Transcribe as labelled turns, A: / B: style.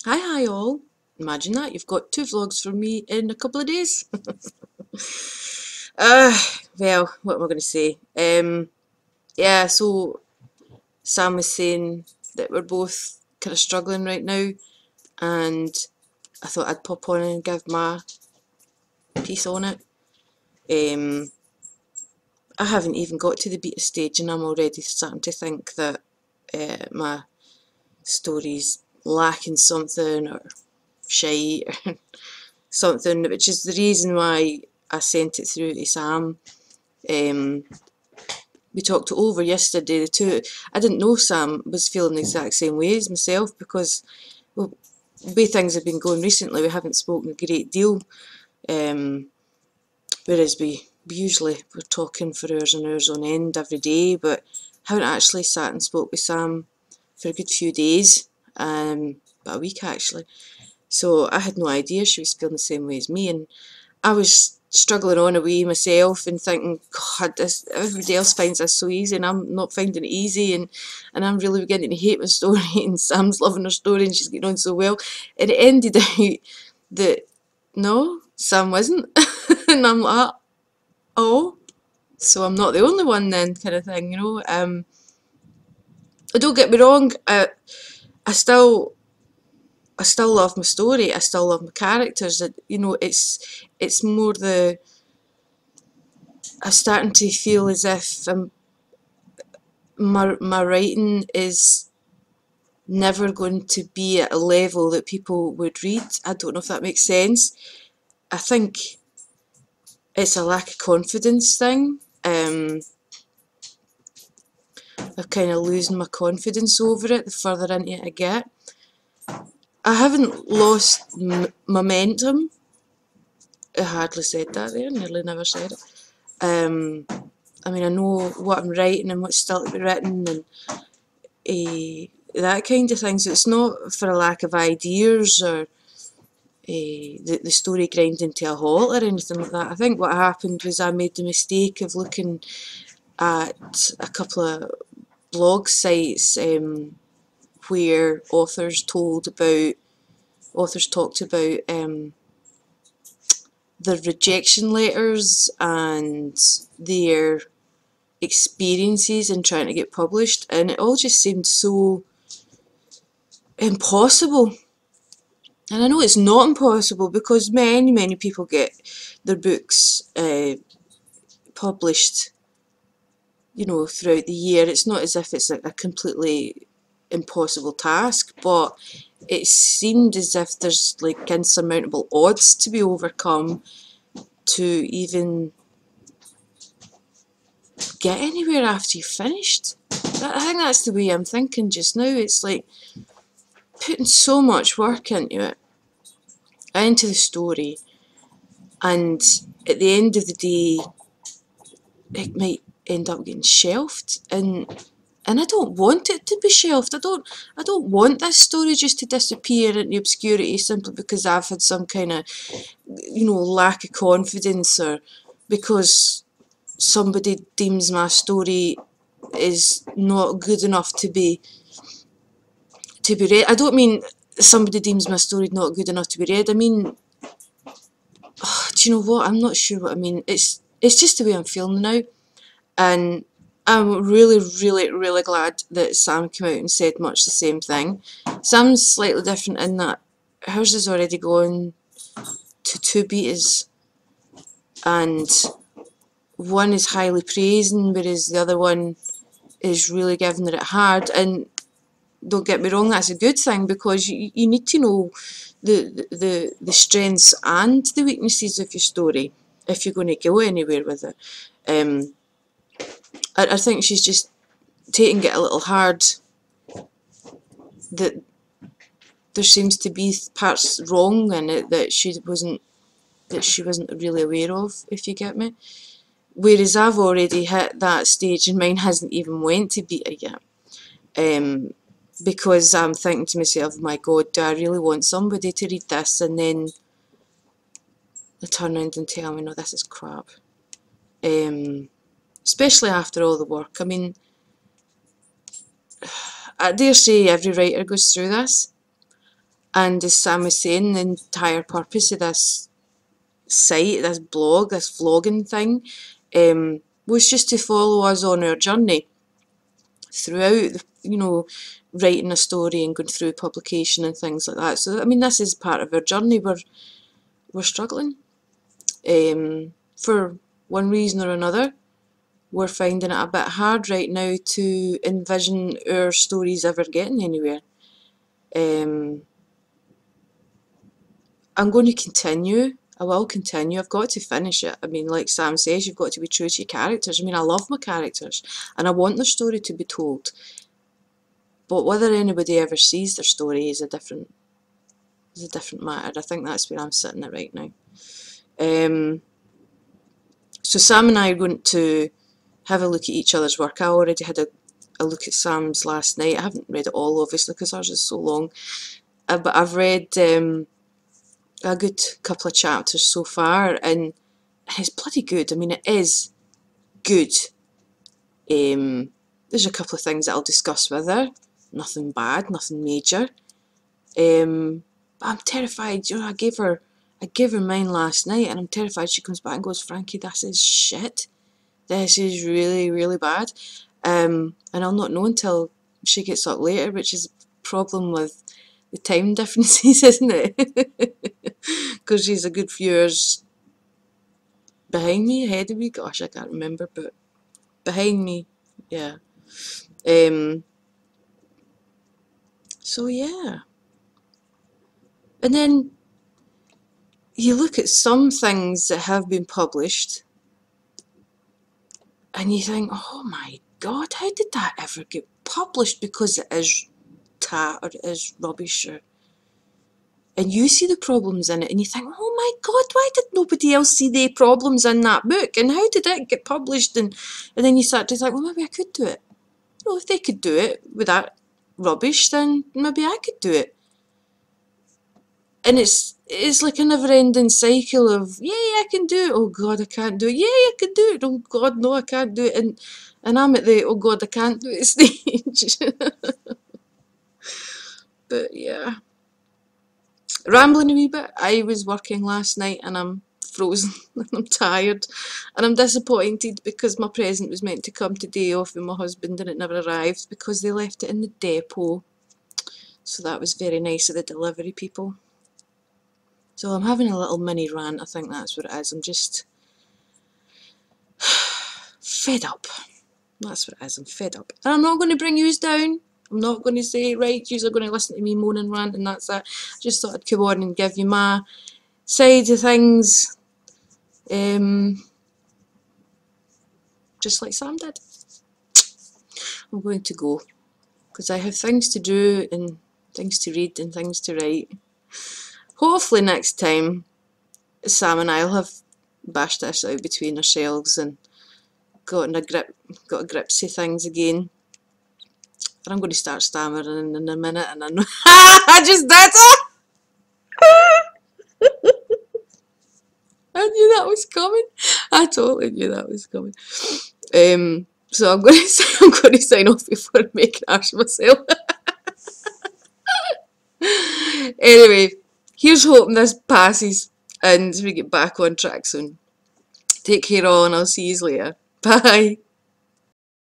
A: Hi all. Imagine that, you've got 2 vlogs from me in a couple of days. uh, well, what am I going to say? Yeah, so Sam was saying that we're both kind of struggling right now, and I thought I'd pop on and give my piece on it. I haven't even got to the beta stage and I'm already starting to think that my story's lacking something or shite or something, which is the reason why I sent it through to Sam. We talked it over yesterday, the two. I didn't know Sam was feeling the exact same way as myself because, well, the way things have been going recently, we haven't spoken a great deal. Whereas we usually we're talking for hours and hours on end every day, but haven't actually sat and spoke with Sam for a good few days, about a week actually. So I had no idea she was feeling the same way as me, and I was struggling on away myself and thinking, God, everybody else finds this so easy and I'm not finding it easy, and I'm really beginning to hate my story and Sam's loving her story and she's getting on so well. And it ended out that no, Sam wasn't. And I'm like, oh, so I'm not the only one then, kind of thing, you know. Don't get me wrong, I still love my story. I still love my characters. You know, it's more I'm starting to feel as if my writing is never going to be at a level that people would read. I don't know if that makes sense. I think it's a lack of confidence thing. I'm kind of losing my confidence over it the further into it I get. I haven't lost momentum. I hardly said that there, nearly never said it. I mean, I know what I'm writing and what's still to be written and that kind of thing. So it's not for a lack of ideas or the story grinding to a halt or anything like that. I think what happened was I made the mistake of looking at a couple of blog sites where authors talked about their rejection letters and their experiences in trying to get published, and it all just seemed so impossible. And I know it's not impossible because many people get their books published, you know, throughout the year. It's not as if it's a completely impossible task, but it seemed as if there's like insurmountable odds to be overcome to even get anywhere after you've finished. I think that's the way I'm thinking just now. It's like putting so much work into it, into the story, and at the end of the day it might end up getting shelved, and I don't want it to be shelved. I don't want this story just to disappear into obscurity simply because I've had some kind of, you know, lack of confidence, or because somebody deems my story is not good enough to be read. I don't mean somebody deems my story not good enough to be read. I mean, do you know what? I'm not sure what I mean. It's just the way I'm feeling now, and I'm really glad that Sam came out and said much the same thing. Sam's slightly different in that hers is already gone to 2 betas, and one is highly praising, whereas the other one is really giving it hard. And don't get me wrong, that's a good thing because you need to know the strengths and the weaknesses of your story if you're going to go anywhere with it. I think she's just taking it a little hard that there seems to be parts wrong in it that she wasn't really aware of, if you get me. Whereas I've already hit that stage and mine hasn't even went to beta yet. Because I'm thinking to myself, my God, do I really want somebody to read this and then they turn around and tell me, no, this is crap. Especially after all the work. I mean, I dare say every writer goes through this. And as Sam was saying, the entire purpose of this site, this blog, this vlogging thing, was just to follow us on our journey throughout, you know, writing a story and going through publication and things like that. So I mean, this is part of our journey. We're struggling, for one reason or another. We're finding it a bit hard right now to envision our stories ever getting anywhere. I'm going to continue. I will continue. I've got to finish it. I mean, like Sam says, you've got to be true to your characters. I mean, I love my characters and I want their story to be told. But whether anybody ever sees their story is a different matter. I think that's where I'm sitting at right now. So Sam and I are going to have a look at each other's work. I already had a look at Sam's last night. I haven't read it all, obviously, because ours is so long. But I've read a good couple of chapters so far, and it's bloody good. I mean, it is good. There's a couple of things that I'll discuss with her. Nothing bad, nothing major. But I'm terrified. You know, I gave her mine last night, and I'm terrified she comes back and goes, Frankie, this is shit. This is really, really bad. And I'll not know until she gets up later, which is a problem with the time differences, isn't it? Because she's a good few years behind me, ahead of me. Gosh, I can't remember, but behind me, yeah. So yeah. And then you look at some things that have been published and you think, oh my God, how did that ever get published? Because it is tat or it is rubbish, and you see the problems in it and you think, oh my God, why did nobody else see the problems in that book? And how did it get published? And then you start to think, well, maybe I could do it. Well, if they could do it with that rubbish, then maybe I could do it. And it's like a never-ending cycle of, yay, I can do it. Oh God, I can't do it. Yay, I can do it. Oh God, no, I can't do it. And I'm at the, oh God, I can't do it stage. But yeah. Rambling a wee bit. I was working last night and I'm frozen and I'm tired and I'm disappointed because my present was meant to come today off with my husband and it never arrived because they left it in the depot. So that was very nice of the delivery people. So I'm having a little mini rant. I think that's what it is. I'm just fed up. That's what it is. I'm fed up. And I'm not going to bring yous down. I'm not going to say, right, yous are going to listen to me moan and rant and that's it. I just thought I'd come on and give you my side of things. Just like Sam did. I'm going to go. Because I have things to do and things to read and things to write. Hopefully next time Sam and I'll have bashed this out between ourselves and got a gripsy things again. But I'm going to start stammering in a minute and I know I just did it! I knew that was coming. I totally knew that was coming. So I'm going to sign off before I make an arse of myself. Anyway, here's hoping this passes and we get back on track soon. Take care all and I'll see you later. Bye.